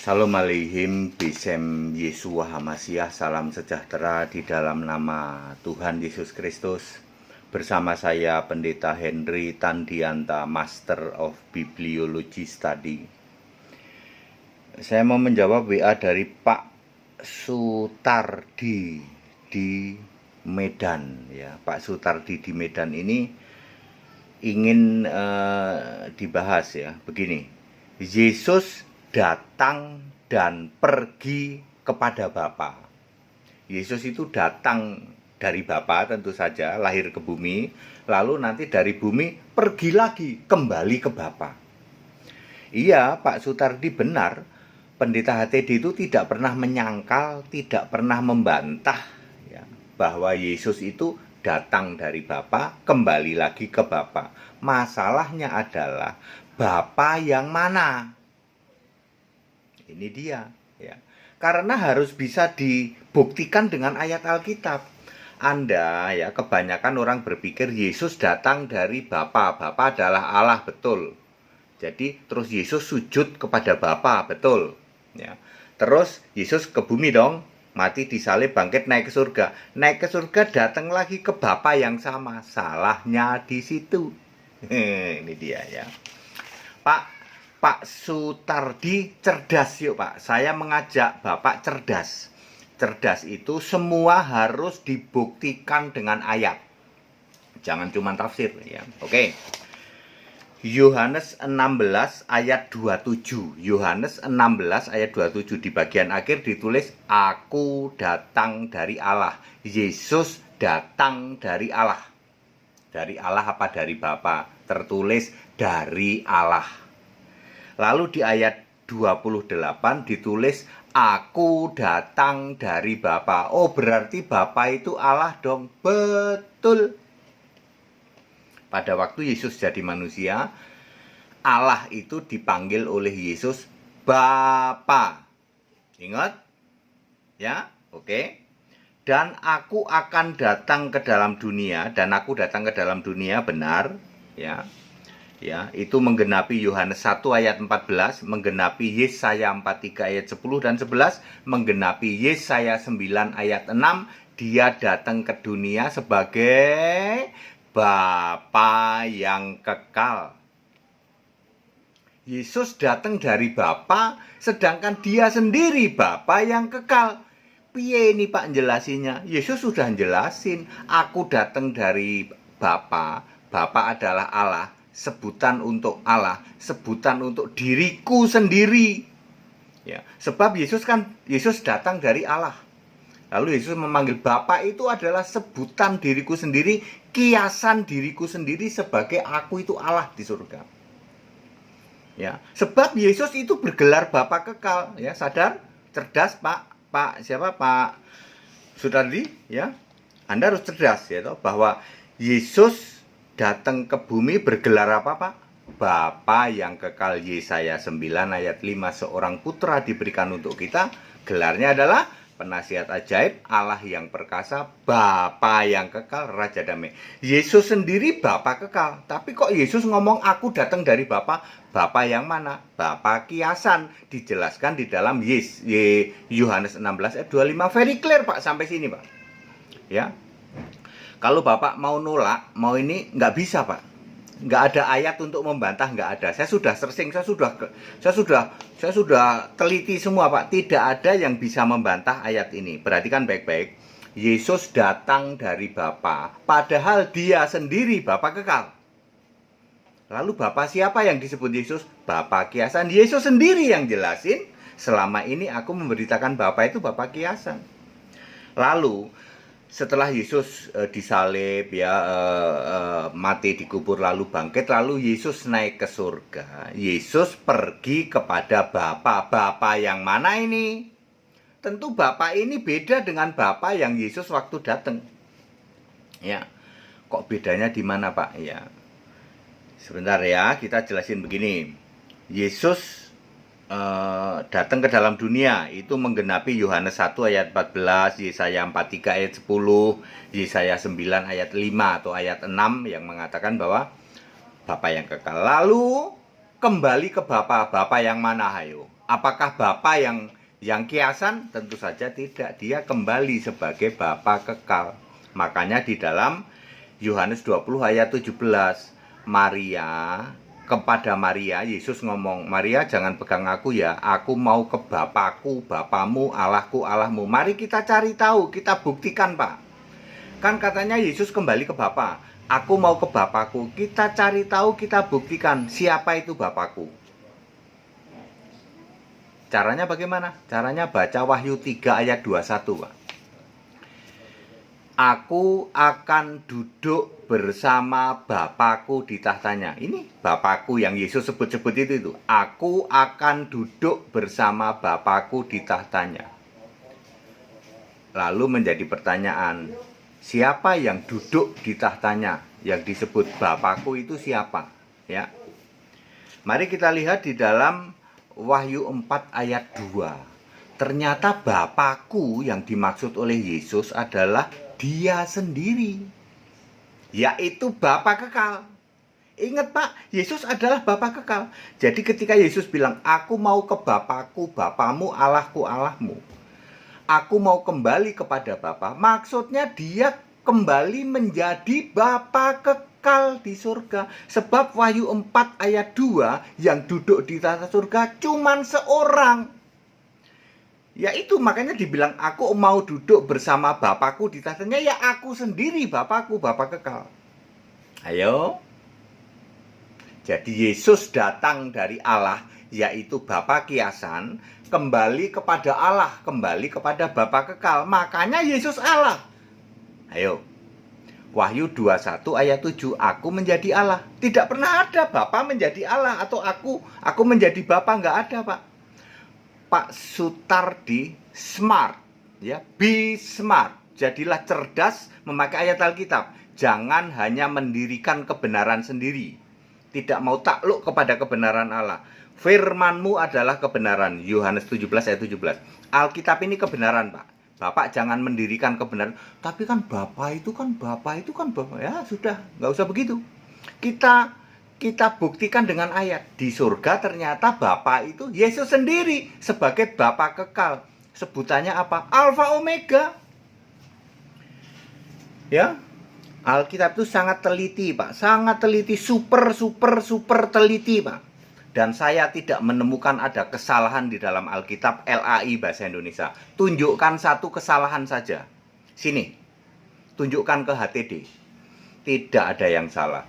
Shalom aleihim, Bisem Yesua Hamasiah, salam sejahtera di dalam nama Tuhan Yesus Kristus. Bersama saya Pendeta Henry Tandianta, Master of Bibliology Study. Saya mau menjawab WA dari Pak Sutardi di Medan. Ya, Pak Sutardi di Medan ini ingin dibahas ya, begini. Yesus datang dan pergi kepada Bapa. Yesus itu datang dari Bapa tentu saja, lahir ke bumi, lalu nanti dari bumi pergi lagi, kembali ke Bapa. Iya, Pak Sutardi benar, Pendeta HTD itu tidak pernah menyangkal, tidak pernah membantah ya, bahwa Yesus itu datang dari Bapa, kembali lagi ke Bapa. Masalahnya adalah Bapa yang mana? Ini dia ya. Karena harus bisa dibuktikan dengan ayat Alkitab. Anda ya, kebanyakan orang berpikir Yesus datang dari Bapa. Bapa adalah Allah, betul. Jadi terus Yesus sujud kepada Bapa, betul. Ya. Terus Yesus ke bumi dong, mati disalib, bangkit, naik ke surga. Naik ke surga, datang lagi ke Bapa yang sama. Salahnya di situ. Ini dia ya. Pak Sutardi cerdas yuk Pak. Saya mengajak Bapak cerdas. Cerdas itu semua harus dibuktikan dengan ayat. Jangan cuma tafsir ya. Oke. Yohanes 16 ayat 27. Yohanes 16 ayat 27 di bagian akhir ditulis Aku datang dari Allah. Yesus datang dari Allah. Dari Allah apa dari Bapa? Tertulis dari Allah. Lalu di ayat 28 ditulis Aku datang dari Bapa. Oh, berarti Bapa itu Allah dong. Betul. Pada waktu Yesus jadi manusia, Allah itu dipanggil oleh Yesus Bapa. Ingat? Ya, oke. Dan aku akan datang ke dalam dunia, dan aku datang ke dalam dunia, benar, ya. Ya, itu menggenapi Yohanes 1 ayat 14, menggenapi Yesaya 43 ayat 10 dan 11, menggenapi Yesaya 9 ayat 6, dia datang ke dunia sebagai Bapa yang kekal. Yesus datang dari Bapa, sedangkan dia sendiri Bapa yang kekal. Piye ini Pak jelasinya? Yesus sudah jelasin, aku datang dari Bapa, Bapa adalah Allah. Sebutan untuk Allah, sebutan untuk diriku sendiri. Ya, sebab Yesus datang dari Allah. Lalu Yesus memanggil Bapa itu adalah sebutan diriku sendiri, kiasan diriku sendiri sebagai aku itu Allah di surga. Ya, sebab Yesus itu bergelar Bapa kekal, ya, sadar? Cerdas Pak Sutardi, ya. Anda harus cerdas ya toh, bahwa Yesus datang ke bumi bergelar apa Pak? Bapa yang kekal. Yesaya 9 ayat 5, seorang putra diberikan untuk kita. Gelarnya adalah penasihat ajaib, Allah yang perkasa, Bapa yang kekal, Raja damai. Yesus sendiri Bapa kekal. Tapi kok Yesus ngomong aku datang dari Bapa? Bapa yang mana? Bapa kiasan. Dijelaskan di dalam Yohanes 16 ayat 25. Very clear Pak sampai sini Pak. Ya. Kalau Bapak mau nolak, mau ini, nggak bisa Pak. Nggak ada ayat untuk membantah, nggak ada. Saya sudah searching, saya sudah teliti semua Pak. Tidak ada yang bisa membantah ayat ini. Perhatikan baik-baik. Yesus datang dari Bapa, padahal dia sendiri Bapa kekal. Lalu Bapa siapa yang disebut Yesus? Bapa kiasan. Yesus sendiri yang jelasin, selama ini aku memberitakan Bapa itu Bapa kiasan. Lalu setelah Yesus disalib ya, mati dikubur lalu bangkit, lalu Yesus naik ke surga. Yesus pergi kepada Bapa. Bapa yang mana ini? Tentu Bapa ini beda dengan Bapa yang Yesus waktu datang. Ya. Kok bedanya di mana, Pak? Ya. Sebentar ya, kita jelasin begini. Yesus datang ke dalam dunia itu menggenapi Yohanes 1 ayat 14, Yesaya 43 ayat 10, Yesaya 9 ayat 5 atau ayat 6 yang mengatakan bahwa Bapa yang kekal. Lalu kembali ke Bapa. Bapa yang mana, hayo? Apakah Bapa yang kiasan? Tentu saja tidak. Dia kembali sebagai Bapa kekal. Makanya di dalam Yohanes 20 ayat 17, kepada Maria, Yesus ngomong, "Maria, jangan pegang aku ya, aku mau ke Bapakku, Bapamu, Allahku, Allahmu." Mari kita cari tahu, kita buktikan, Pak. Kan katanya Yesus kembali ke Bapa. Aku mau ke Bapakku. Kita cari tahu, kita buktikan siapa itu Bapakku. Caranya bagaimana? Caranya baca Wahyu 3 ayat 21, Pak. Aku akan duduk bersama Bapakku di tahtanya. Ini Bapakku yang Yesus sebut-sebut itu. Aku akan duduk bersama Bapakku di tahtanya. Lalu menjadi pertanyaan, siapa yang duduk di tahtanya? Yang disebut Bapakku itu siapa? Ya. Mari kita lihat di dalam Wahyu 4 ayat 2. Ternyata Bapakku yang dimaksud oleh Yesus adalah Dia sendiri, yaitu Bapa kekal. Ingat, Pak, Yesus adalah Bapa kekal. Jadi ketika Yesus bilang, "Aku mau ke Bapakku, Bapamu, Allahku, Allahmu. Aku mau kembali kepada Bapa." Maksudnya dia kembali menjadi Bapa kekal di surga. Sebab Wahyu 4 ayat 2, yang duduk di tahta surga cuman seorang. Ya itu makanya dibilang, "Aku mau duduk bersama Bapakku di tahtanya." Ya aku sendiri Bapakku, Bapa kekal. Ayo. Jadi Yesus datang dari Allah, yaitu Bapa kiasan, kembali kepada Allah, kembali kepada Bapa kekal. Makanya Yesus Allah. Ayo. Wahyu 21 ayat 7, aku menjadi Allah. Tidak pernah ada Bapa menjadi Allah atau aku menjadi Bapa, nggak ada, Pak. Pak Sutardi smart, ya, be smart. Jadilah cerdas memakai ayat Alkitab. Jangan hanya mendirikan kebenaran sendiri. Tidak mau takluk kepada kebenaran Allah. Firman-Mu adalah kebenaran. Yohanes 17 ayat 17. Alkitab ini kebenaran, Pak. Bapak jangan mendirikan kebenaran. Tapi kan Bapak itu kan Bapak. Ya sudah, nggak usah begitu. Kita buktikan dengan ayat. Di surga ternyata Bapa itu Yesus sendiri sebagai Bapa kekal. Sebutannya apa? Alfa Omega. Ya. Alkitab itu sangat teliti, Pak. Sangat teliti, super teliti, Pak. Dan saya tidak menemukan ada kesalahan di dalam Alkitab LAI bahasa Indonesia. Tunjukkan satu kesalahan saja. Sini. Tunjukkan ke HTD. Tidak ada yang salah.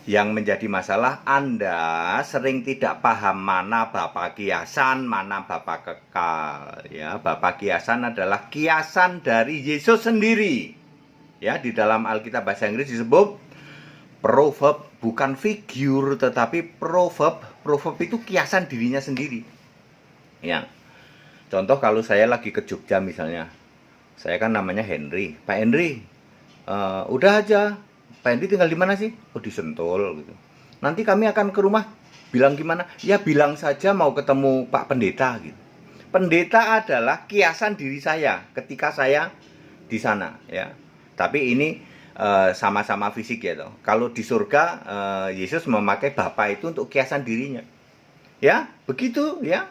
Yang menjadi masalah, Anda sering tidak paham mana Bapa kiasan, mana Bapa kekal. Ya, Bapa kiasan adalah kiasan dari Yesus sendiri. Ya, di dalam Alkitab bahasa Inggris disebut proverb, bukan figur tetapi proverb. Proverb itu kiasan dirinya sendiri. Ya. Contoh kalau saya lagi ke Jogja misalnya. Saya kan namanya Henry. Pak Henry, udah aja. Pak Henry tinggal di mana sih? Oh, di Sentul gitu. Nanti kami akan ke rumah. Bilang gimana? Ya bilang saja mau ketemu Pak Pendeta gitu. Pendeta adalah kiasan diri saya ketika saya di sana, ya. Tapi ini sama-sama fisik ya toh. Kalau di surga Yesus memakai Bapa itu untuk kiasan dirinya. Ya, begitu ya.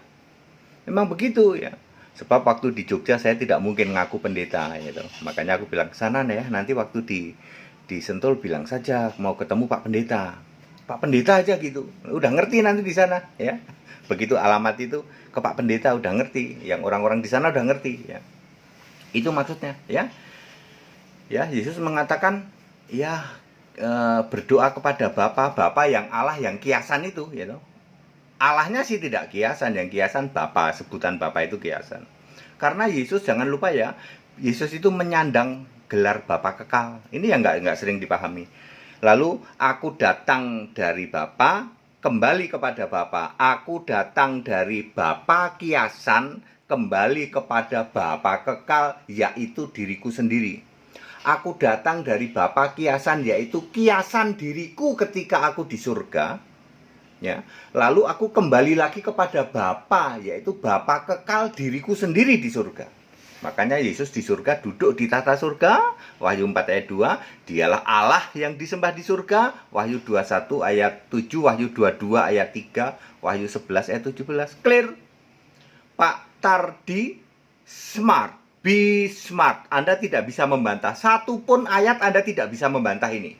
Memang begitu ya. Sebab waktu di Jogja saya tidak mungkin ngaku pendeta gitu. Makanya aku bilang ke sana ya, nanti waktu di Sentul bilang saja mau ketemu Pak Pendeta. Pak Pendeta aja gitu. Udah ngerti nanti di sana ya. Begitu alamat itu ke Pak Pendeta udah ngerti. Yang orang-orang di sana udah ngerti ya. Itu maksudnya ya. Ya, Yesus mengatakan ya berdoa kepada Bapa yang Allah yang kiasan itu gitu. Allahnya sih tidak kiasan, yang kiasan Bapa, sebutan Bapa itu kiasan. Karena Yesus jangan lupa ya, Yesus itu menyandang gelar Bapa kekal. Ini yang nggak sering dipahami. Lalu aku datang dari Bapa, kembali kepada Bapa. Aku datang dari Bapa kiasan, kembali kepada Bapa kekal, yaitu diriku sendiri. Aku datang dari Bapa kiasan, yaitu kiasan diriku ketika aku di surga. Ya, lalu aku kembali lagi kepada Bapa, yaitu Bapa kekal diriku sendiri di surga. Makanya Yesus di surga duduk di tahta surga. Wahyu 4 ayat 2, dialah Allah yang disembah di surga. Wahyu 21 ayat 7, Wahyu 22 ayat 3, Wahyu 11 ayat 17. Clear. Pak Tardi smart, be smart. Anda tidak bisa membantah. Satu pun ayat Anda tidak bisa membantah ini.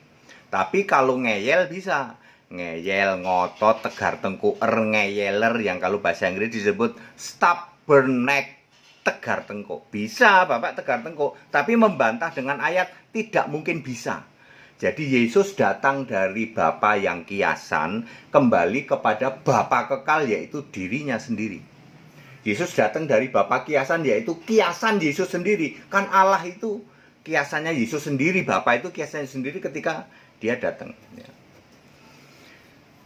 Tapi kalau ngeyel bisa. Ngeyel, ngotot, tegar tengku, ngeyeler, yang kalau bahasa Inggris disebut stubborn neck, tegar tengkuk. Bisa Bapak tegar tengkuk, tapi membantah dengan ayat tidak mungkin bisa. Jadi Yesus datang dari Bapa yang kiasan kembali kepada Bapa kekal, yaitu dirinya sendiri. Yesus datang dari Bapa kiasan, yaitu kiasan Yesus sendiri. Kan Allah itu kiasannya Yesus sendiri, Bapa itu kiasannya sendiri ketika dia datang.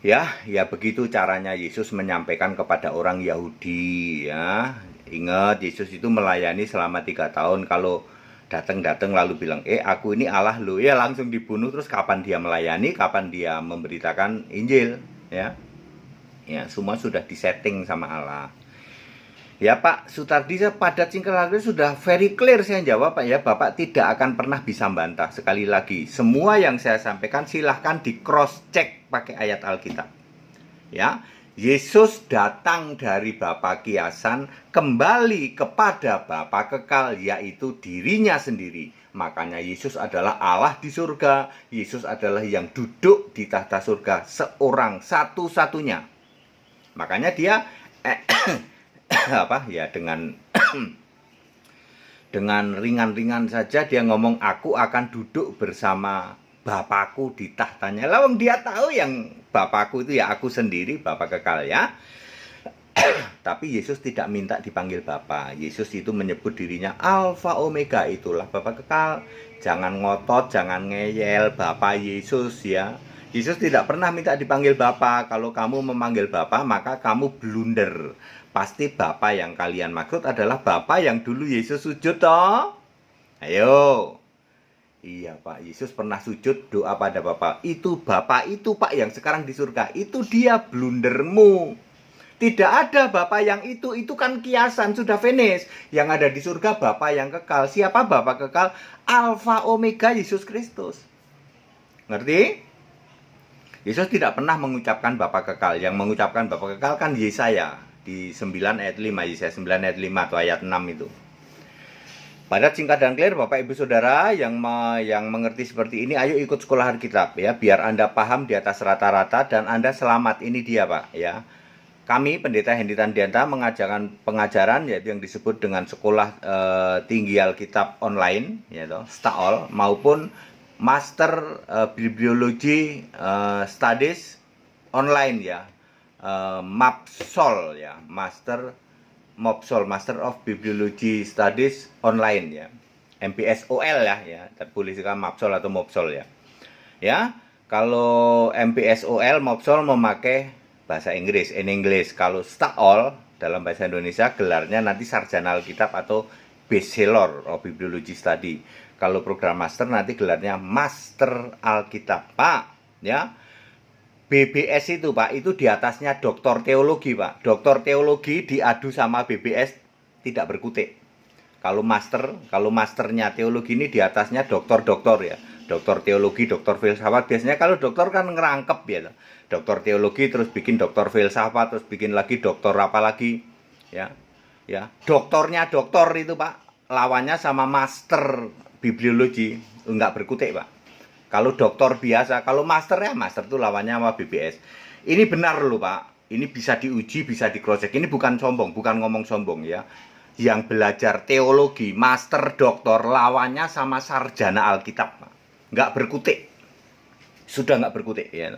Ya begitu caranya Yesus menyampaikan kepada orang Yahudi, ya. Ingat, Yesus itu melayani selama 3 tahun. Kalau datang lalu bilang, aku ini Allah lo, ya langsung dibunuh. Terus kapan dia melayani, kapan dia memberitakan Injil, ya semua sudah disetting sama Allah. Ya Pak Sutardi, pada singkat sudah very clear saya jawab Pak ya. Bapak tidak akan pernah bisa bantah. Sekali lagi, semua yang saya sampaikan silahkan di cross check pakai ayat Alkitab. Ya, Yesus datang dari Bapa kiasan kembali kepada Bapa kekal, yaitu dirinya sendiri. Makanya Yesus adalah Allah di surga. Yesus adalah yang duduk di tahta surga, seorang satu-satunya. Makanya dia dengan ringan-ringan saja dia ngomong, aku akan duduk bersama Bapakku di tahtanya. Lawang dia tahu yang Bapakku itu ya aku sendiri, Bapa kekal ya. Tapi Yesus tidak minta dipanggil Bapa. Yesus itu menyebut dirinya Alfa Omega, itulah Bapa kekal. Jangan ngotot, jangan ngeyel, Bapa Yesus ya. Yesus tidak pernah minta dipanggil Bapa. Kalau kamu memanggil Bapa, maka kamu blunder. Pasti Bapa yang kalian maksud adalah Bapa yang dulu Yesus sujud toh. Ayo. Iya Pak, Yesus pernah sujud doa pada Bapa. Itu Bapa itu Pak yang sekarang di surga. Itu dia blundermu. Tidak ada Bapa yang itu kan kiasan, sudah finish. Yang ada di surga Bapa yang kekal. Siapa Bapa kekal? Alfa Omega, Yesus Kristus. Ngerti? Yesus tidak pernah mengucapkan Bapa kekal. Yang mengucapkan Bapa kekal kan Yesaya di 9 ayat 5, Yesaya 9 ayat 5 atau ayat 6 itu. Padat, singkat dan clear Bapak Ibu Saudara yang mengerti seperti ini, ayo ikut sekolah Alkitab ya, biar Anda paham di atas rata-rata dan Anda selamat. Ini dia Pak ya. Kami Pendeta Hendy Tandianta mengajarkan pengajaran yaitu yang disebut dengan sekolah tinggi Alkitab online yaitu STAOL maupun Master Bibliology Studies online ya. MAPSOL ya, Master of Bibliology Studies online ya, MPSOL ya, tertulis kan MAPSOL atau MOPSOL ya. Ya, kalau MPSOL, MOPSOL memakai bahasa Inggris, in English. Kalau STAOL dalam bahasa Indonesia gelarnya nanti Sarjana Alkitab atau Bachelor of Bibliology Study. Kalau program master nanti gelarnya Master Alkitab, Pak. Ya. BBS itu Pak, itu di atasnya doktor teologi Pak. Doktor teologi diadu sama BBS tidak berkutik. Kalau masternya teologi ini di atasnya doktor ya. Doktor teologi, doktor filsafat. Biasanya kalau doktor kan ngerangkep ya. Doktor teologi terus bikin doktor filsafat, terus bikin lagi doktor apa lagi ya. Ya, doktornya doktor itu Pak. Lawannya sama master bibliologi enggak berkutik Pak. Kalau doktor biasa, kalau master ya, master itu lawannya sama BBS. Ini benar loh Pak. Ini bisa diuji, bisa di-cross-check. Ini bukan sombong, bukan ngomong sombong ya. Yang belajar teologi, master, doktor, lawannya sama sarjana Alkitab Pak. Nggak berkutik. Sudah nggak berkutik ya.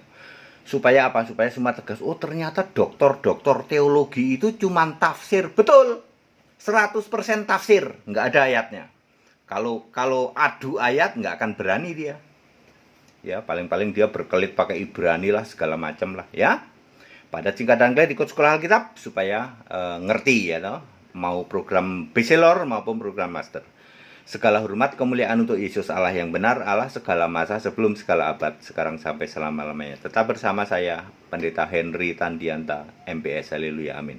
Supaya apa? Supaya semua tegas. Oh ternyata doktor teologi itu cuma tafsir. Betul. 100% tafsir. Nggak ada ayatnya. Kalau adu ayat nggak akan berani dia. Ya, paling-paling dia berkelit pakai Ibrani lah, segala macam lah, ya. Pada singkat dan clear ikut sekolah Alkitab supaya ngerti ya, toh. Mau program bachelor maupun program master. Segala hormat kemuliaan untuk Yesus Allah yang benar, Allah segala masa sebelum segala abad, sekarang sampai selama-lamanya. Tetap bersama saya, Pendeta Hendy Tandianta, MPS. Haleluya, amin.